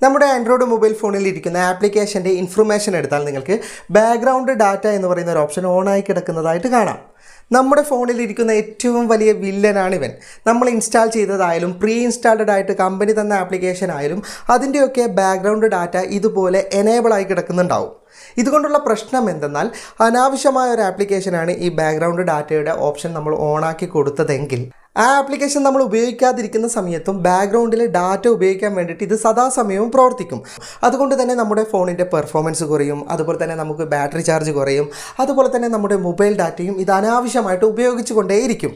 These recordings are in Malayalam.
നമ്മുടെ ആൻഡ്രോയിഡ് മൊബൈൽ ഫോണിൽ ഇരിക്കുന്ന ആപ്ലിക്കേഷൻ്റെ ഇൻഫർമേഷൻ എടുത്താൽ നിങ്ങൾക്ക് ബാക്ക്ഗ്രൗണ്ട് ഡാറ്റ എന്ന് പറയുന്ന ഒരു ഓപ്ഷൻ ഓണായി കിടക്കുന്നതായിട്ട് കാണാം. നമ്മുടെ ഫോണിൽ ഇരിക്കുന്ന ഏറ്റവും വലിയ വില്ലനാണിവൻ. നമ്മൾ ഇൻസ്റ്റാൾ ചെയ്തതായാലും പ്രീ ഇൻസ്റ്റാൾഡ് ആയിട്ട് കമ്പനി തന്ന ആപ്ലിക്കേഷൻ ആയാലും അതിൻ്റെയൊക്കെ ബാക്ക്ഗ്രൗണ്ട് ഡാറ്റ ഇതുപോലെ എനേബിൾ ആയി കിടക്കുന്നുണ്ടാവും. ഇതുകൊണ്ടുള്ള പ്രശ്നം എന്തെന്നാൽ അനാവശ്യമായ ഒരു ആപ്ലിക്കേഷനാണ് ഈ ബാക്ക്ഗ്രൗണ്ട് ഡാറ്റയുടെ ഓപ്ഷൻ നമ്മൾ ഓണാക്കി കൊടുത്തതെങ്കിൽ ആ ആപ്ലിക്കേഷൻ നമ്മൾ ഉപയോഗിക്കാതിരിക്കുന്ന സമയത്തും ബാക്ക്ഗ്രൗണ്ടിലെ ഡാറ്റ ഉപയോഗിക്കാൻ വേണ്ടിയിട്ട് ഇത് സദാസമയവും പ്രവർത്തിക്കും. അതുകൊണ്ട് തന്നെ നമ്മുടെ ഫോണിൻ്റെ പെർഫോമൻസ് കുറയും, അതുപോലെ തന്നെ നമുക്ക് ബാറ്ററി ചാർജ് കുറയും, അതുപോലെ തന്നെ നമ്മുടെ മൊബൈൽ ഡാറ്റയും ഇത് അനാവശ്യമായിട്ട് ഉപയോഗിച്ചു കൊണ്ടേയിരിക്കും.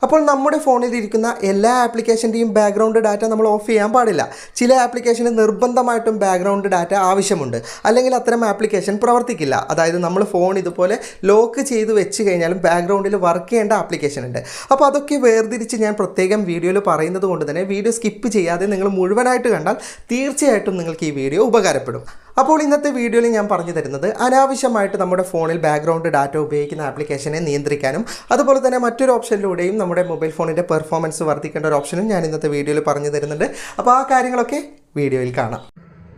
അപ്പോൾ നമ്മുടെ ഫോണിൽ ഇരിക്കുന്ന എല്ലാ ആപ്ലിക്കേഷൻ്റെയും ബാക്ക്ഗ്രൗണ്ട് ഡാറ്റ നമ്മൾ ഓഫ് ചെയ്യാൻ പാടില്ല. ചില ആപ്ലിക്കേഷന് നിർബന്ധമായിട്ടും ബാക്ക്ഗ്രൗണ്ട് ഡാറ്റ ആവശ്യമുണ്ട്, അല്ലെങ്കിൽ അത്തരം ആപ്ലിക്കേഷൻ പ്രവർത്തിക്കില്ല. അതായത് നമ്മൾ ഫോൺ ഇതുപോലെ ലോക്ക് ചെയ്ത് വെച്ച് കഴിഞ്ഞാലും ബാക്ക്ഗ്രൗണ്ടിൽ വർക്ക് ചെയ്യേണ്ട ആപ്ലിക്കേഷൻ ഉണ്ട്. അപ്പോൾ അതൊക്കെ വേർതിരിച്ച് ഞാൻ പ്രത്യേകം വീഡിയോയിൽ പറയുന്നത് കൊണ്ട് തന്നെ വീഡിയോ സ്കിപ്പ് ചെയ്യാതെ നിങ്ങൾ മുഴുവനായിട്ട് കണ്ടാൽ തീർച്ചയായിട്ടും നിങ്ങൾക്ക് ഈ വീഡിയോ ഉപകാരപ്പെടും. അപ്പോൾ ഇന്നത്തെ വീഡിയോയിൽ ഞാൻ പറഞ്ഞു തരുന്നത് അനാവശ്യമായിട്ട് നമ്മുടെ ഫോണിൽ ബാക്ക്ഗ്രൗണ്ട് ഡാറ്റ ഉപയോഗിക്കുന്ന ആപ്ലിക്കേഷനെ നിയന്ത്രിക്കാനും അതുപോലെ തന്നെ മറ്റൊരു ഓപ്ഷനിലൂടെയും നമ്മുടെ മൊബൈൽ ഫോണിൻ്റെ പെർഫോമൻസ് വർദ്ധിക്കേണ്ട ഒരു ഓപ്ഷനും ഞാൻ ഇന്നത്തെ വീഡിയോയിൽ പറഞ്ഞു തരുന്നുണ്ട്. അപ്പോൾ ആ കാര്യങ്ങളൊക്കെ വീഡിയോയിൽ കാണാം.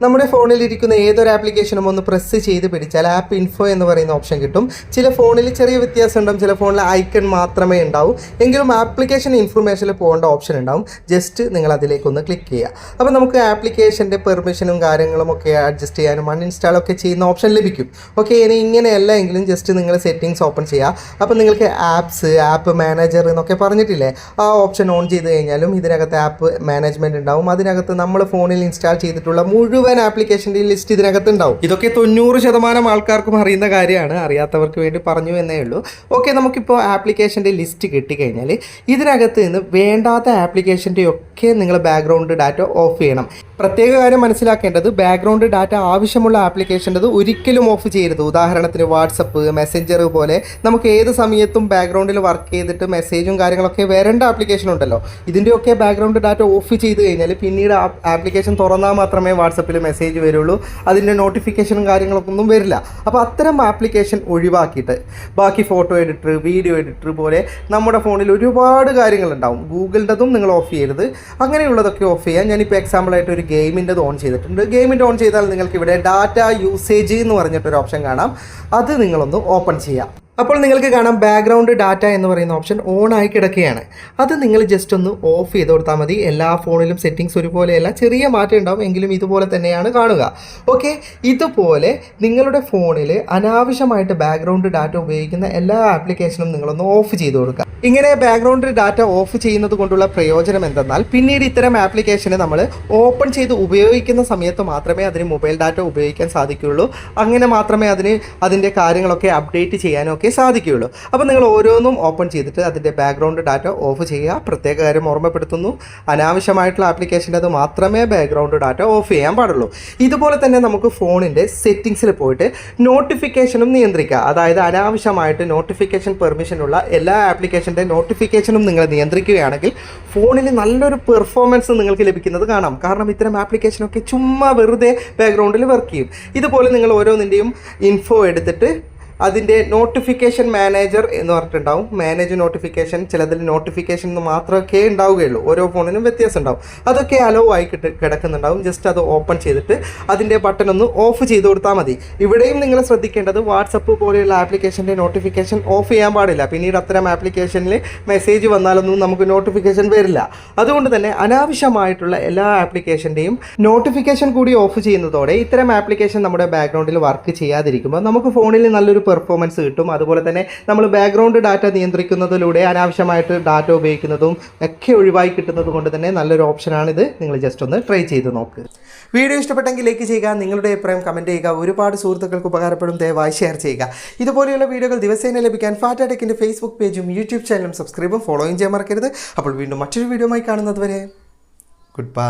നമ്മുടെ ഫോണിലിരിക്കുന്ന ഏതൊരു ആപ്ലിക്കേഷനും ഒന്ന് പ്രസ് ചെയ്ത് പിടിച്ചാൽ ആപ്പ് ഇൻഫോ എന്ന് പറയുന്ന ഓപ്ഷൻ കിട്ടും. ചില ഫോണിൽ ചെറിയ വ്യത്യാസം ഉണ്ടാവും, ചില ഫോണിൽ ഐക്കൺ മാത്രമേ ഉണ്ടാവൂ. എങ്കിലും ആപ്ലിക്കേഷൻ ഇൻഫർമേഷനിൽ പോകേണ്ട ഓപ്ഷൻ ഉണ്ടാവും. ജസ്റ്റ് നിങ്ങൾ അതിലേക്കൊന്ന് ക്ലിക്ക് ചെയ്യുക. അപ്പോൾ നമുക്ക് ആപ്ലിക്കേഷൻ്റെ പെർമിഷനും കാര്യങ്ങളും ഒക്കെ അഡ്ജസ്റ്റ് ചെയ്യാനും അൺഇൻസ്റ്റാളൊക്കെ ചെയ്യുന്ന ഓപ്ഷൻ ലഭിക്കും. ഓക്കെ, ഇനി ഇങ്ങനെയല്ല എങ്കിലും ജസ്റ്റ് നിങ്ങൾ സെറ്റിങ്സ് ഓപ്പൺ ചെയ്യുക. അപ്പോൾ നിങ്ങൾക്ക് ആപ്പ് മാനേജർ എന്നൊക്കെ പറഞ്ഞിട്ടില്ലേ, ആ ഓപ്ഷൻ ഓൺ ചെയ്ത് കഴിഞ്ഞാലും ഇതിനകത്ത് ആപ്പ് മാനേജ്മെൻറ്റ് ഉണ്ടാവും. അതിനകത്ത് നമ്മൾ ഫോണിൽ ഇൻസ്റ്റാൾ ചെയ്തിട്ടുള്ള മുഴുവൻ ആപ്ലിക്കേഷൻ്റെ ലിസ്റ്റ് ഇതിനകത്ത് ഉണ്ടാവും. ഇതൊക്കെ 90% ആൾക്കാർക്കും അറിയുന്ന കാര്യമാണ്, അറിയാത്തവർക്ക് വേണ്ടി പറഞ്ഞു എന്നേ ഉള്ളൂ. ഓക്കെ, നമുക്കിപ്പോൾ ആപ്ലിക്കേഷൻ്റെ ലിസ്റ്റ് കിട്ടിക്കഴിഞ്ഞാൽ ഇതിനകത്ത് നിന്ന് വേണ്ടാത്ത ആപ്ലിക്കേഷൻ്റെ ഒക്കെ നിങ്ങൾ ബാക്ക്ഗ്രൗണ്ട് ഡാറ്റ ഓഫ് ചെയ്യണം. പ്രത്യേക കാര്യം മനസ്സിലാക്കേണ്ടത്, ബാക്ക്ഗ്രൗണ്ട് ഡാറ്റ ആവശ്യമുള്ള ആപ്ലിക്കേഷൻ്റെത് ഒരിക്കലും ഓഫ് ചെയ്യരുത്. ഉദാഹരണത്തിന് വാട്സപ്പ്, മെസ്സഞ്ചർ പോലെ നമുക്ക് ഏത് സമയത്തും ബാക്ക്ഗ്രൗണ്ടിൽ വർക്ക് ചെയ്തിട്ട് മെസ്സേജും കാര്യങ്ങളൊക്കെ വരേണ്ട ആപ്ലിക്കേഷൻ ഉണ്ടല്ലോ, ഇതിൻ്റെയൊക്കെ ബാക്ക്ഗ്രൗണ്ട് ഡാറ്റ ഓഫ് ചെയ്ത് കഴിഞ്ഞാൽ പിന്നീട് ആപ്ലിക്കേഷൻ തുറന്നാൽ മാത്രമേ വാട്സപ്പിൽ മെസ്സേജ് വരുള്ളൂ, അതിൻ്റെ നോട്ടിഫിക്കേഷനും കാര്യങ്ങളൊക്കെ ഒന്നും വരില്ല. അപ്പോൾ അത്തരം ആപ്ലിക്കേഷൻ ഒഴിവാക്കിയിട്ട് ബാക്കി ഫോട്ടോ എഡിറ്റർ, വീഡിയോ എഡിറ്റർ പോലെ നമ്മുടെ ഫോണിൽ ഒരുപാട് കാര്യങ്ങളുണ്ടാവും. ഗൂഗിളിൻ്റെതും നിങ്ങൾ ഓഫ് ചെയ്യരുത്. അങ്ങനെയുള്ളതൊക്കെ ഓഫ് ചെയ്യാൻ ഞാനിപ്പോൾ എക്സാമ്പിളായിട്ട് ഒരു ഗെയിമിൻ്റെത് ഓൺ ചെയ്തിട്ടുണ്ട്. ഗെയിമിൻ്റെ ഓൺ ചെയ്താൽ നിങ്ങൾക്ക് ഇവിടെ ഡാറ്റ യൂസേജ് എന്ന് പറഞ്ഞിട്ടൊരു ഓപ്ഷൻ കാണാം. അത് നിങ്ങളൊന്ന് ഓപ്പൺ ചെയ്യാം. അപ്പോൾ നിങ്ങൾക്ക് കാണാം ബാക്ക്ഗ്രൗണ്ട് ഡാറ്റ എന്ന് പറയുന്ന ഓപ്ഷൻ ഓൺ ആയി കിടക്കുകയാണ്. അത് നിങ്ങൾ ജസ്റ്റ് ഒന്ന് ഓഫ് ചെയ്ത് കൊടുത്താൽ മതി. എല്ലാ ഫോണിലും സെറ്റിങ്സ് ഒരുപോലെയല്ല, ചെറിയ മാറ്റം ഉണ്ടാവും, എങ്കിലും ഇതുപോലെ തന്നെയാണ് കാണുക. ഓക്കെ, ഇതുപോലെ നിങ്ങളുടെ ഫോണിൽ അനാവശ്യമായിട്ട് ബാക്ക്ഗ്രൗണ്ട് ഡാറ്റ ഉപയോഗിക്കുന്ന എല്ലാ ആപ്ലിക്കേഷനും നിങ്ങളൊന്ന് ഓഫ് ചെയ്ത് കൊടുക്കുക. ഇങ്ങനെ ബാക്ക്ഗ്രൗണ്ട് ഡാറ്റ ഓഫ് ചെയ്യുന്നത് കൊണ്ടുള്ള പ്രയോജനം എന്തെന്നാൽ പിന്നീട് ഇത്തരം ആപ്ലിക്കേഷനെ നമ്മൾ ഓപ്പൺ ചെയ്ത് ഉപയോഗിക്കുന്ന സമയത്ത് മാത്രമേ അതിന് മൊബൈൽ ഡാറ്റ ഉപയോഗിക്കാൻ സാധിക്കുകയുള്ളൂ. അങ്ങനെ മാത്രമേ അതിൻ്റെ കാര്യങ്ങളൊക്കെ അപ്ഡേറ്റ് ചെയ്യാനൊക്കെ സാധിക്കുകയുള്ളൂ. അപ്പോൾ നിങ്ങൾ ഓരോന്നും ഓപ്പൺ ചെയ്തിട്ട് അതിൻ്റെ ബാക്ക്ഗ്രൗണ്ട് ഡാറ്റ ഓഫ് ചെയ്യുക. പ്രത്യേക കാര്യം ഓർമ്മപ്പെടുത്തുന്നു, അനാവശ്യമായിട്ടുള്ള ആപ്ലിക്കേഷൻ്റെ അത് മാത്രമേ ബാക്ക്ഗ്രൗണ്ട് ഡാറ്റ ഓഫ് ചെയ്യാൻ പാടുള്ളൂ. ഇതുപോലെ തന്നെ നമുക്ക് ഫോണിൻ്റെ സെറ്റിങ്സിൽ പോയിട്ട് നോട്ടിഫിക്കേഷനും നിയന്ത്രിക്കുക. അതായത് അനാവശ്യമായിട്ട് നോട്ടിഫിക്കേഷൻ പെർമിഷനുള്ള എല്ലാ ആപ്ലിക്കേഷൻ്റെ നോട്ടിഫിക്കേഷനും നിങ്ങൾ നിയന്ത്രിക്കുകയാണെങ്കിൽ ഫോണിൽ നല്ലൊരു പെർഫോമൻസ് നിങ്ങൾക്ക് ലഭിക്കുന്നത് കാണാം. കാരണം ഇത്തരം ആപ്ലിക്കേഷനൊക്കെ ചുമ്മാ വെറുതെ ബാക്ക്ഗ്രൗണ്ടിൽ വർക്ക് ചെയ്യും. ഇതുപോലെ നിങ്ങൾ ഓരോന്നിൻ്റെയും ഇൻഫോ എടുത്തിട്ട് അതിൻ്റെ നോട്ടിഫിക്കേഷൻ മാനേജർ എന്ന് പറഞ്ഞിട്ടുണ്ടാവും. മാനേജ് നോട്ടിഫിക്കേഷൻ, ചിലതിൽ നോട്ടിഫിക്കേഷൻ എന്ന് മാത്രമേ ഉണ്ടാവുകയുള്ളൂ. ഓരോ ഫോണിനും വ്യത്യാസം ഉണ്ടാവും. അതൊക്കെ അലോ ആയി കിടക്കുന്നുണ്ടാവും. ജസ്റ്റ് അത് ഓപ്പൺ ചെയ്തിട്ട് അതിൻ്റെ ബട്ടൺ ഒന്ന് ഓഫ് ചെയ്ത് കൊടുത്താൽ മതി. ഇവിടെയും നിങ്ങൾ ശ്രദ്ധിക്കേണ്ടത് വാട്സപ്പ് പോലെയുള്ള ആപ്ലിക്കേഷൻ്റെ നോട്ടിഫിക്കേഷൻ ഓഫ് ചെയ്യാൻ പാടില്ല. പിന്നീട് അത്തരം ആപ്ലിക്കേഷനിൽ മെസ്സേജ് വന്നാലൊന്നും നമുക്ക് നോട്ടിഫിക്കേഷൻ വരില്ല. അതുകൊണ്ട് തന്നെ അനാവശ്യമായിട്ടുള്ള എല്ലാ ആപ്ലിക്കേഷൻ്റെയും നോട്ടിഫിക്കേഷൻ കൂടി ഓഫ് ചെയ്യുന്നതോടെ ഇത്തരം ആപ്ലിക്കേഷൻ നമ്മുടെ ബാക്ക്ഗ്രൗണ്ടിൽ വർക്ക് ചെയ്യാതിരിക്കുമ്പോൾ നമുക്ക് ഫോണിൽ നല്ലൊരു പെർഫോമൻസ് കിട്ടും. അതുപോലെ തന്നെ നമ്മൾ ബാക്ക്ഗ്രൗണ്ട് ഡാറ്റ നിയന്ത്രിക്കുന്നതിലൂടെ അനാവശ്യമായിട്ട് ഡാറ്റ ഉപയോഗിക്കുന്നതും ഒക്കെ ഒഴിവായി കിട്ടുന്നത് കൊണ്ട് തന്നെ നല്ലൊരു ഓപ്ഷനാണിത്. നിങ്ങൾ ജസ്റ്റ് ഒന്ന് ട്രൈ ചെയ്ത് നോക്ക്. വീഡിയോ ഇഷ്ടപ്പെട്ടെങ്കിൽ ലൈക്ക് ചെയ്യുക, നിങ്ങളുടെ അഭിപ്രായം കമൻറ്റ് ചെയ്യുക. ഒരുപാട് സുഹൃത്തുക്കൾക്ക് ഉപകാരപ്പെടും, ദയവായി ഷെയർ ചെയ്യുക. ഇതുപോലെയുള്ള വീഡിയോകൾ ദിവസേന ലഭിക്കാൻ ഫാറ്റ ടെക്കിൻ്റെ ഫേസ്ബുക്ക് പേജും യൂട്യൂബ് ചാനലും സബ്സ്ക്രൈബും ഫോളോയും ചെയ്യാൻ മറക്കരുത്. അപ്പോൾ വീണ്ടും മറ്റൊരു വീഡിയോയുമായി കാണുന്നത് വരെ ഗുഡ് ബൈ.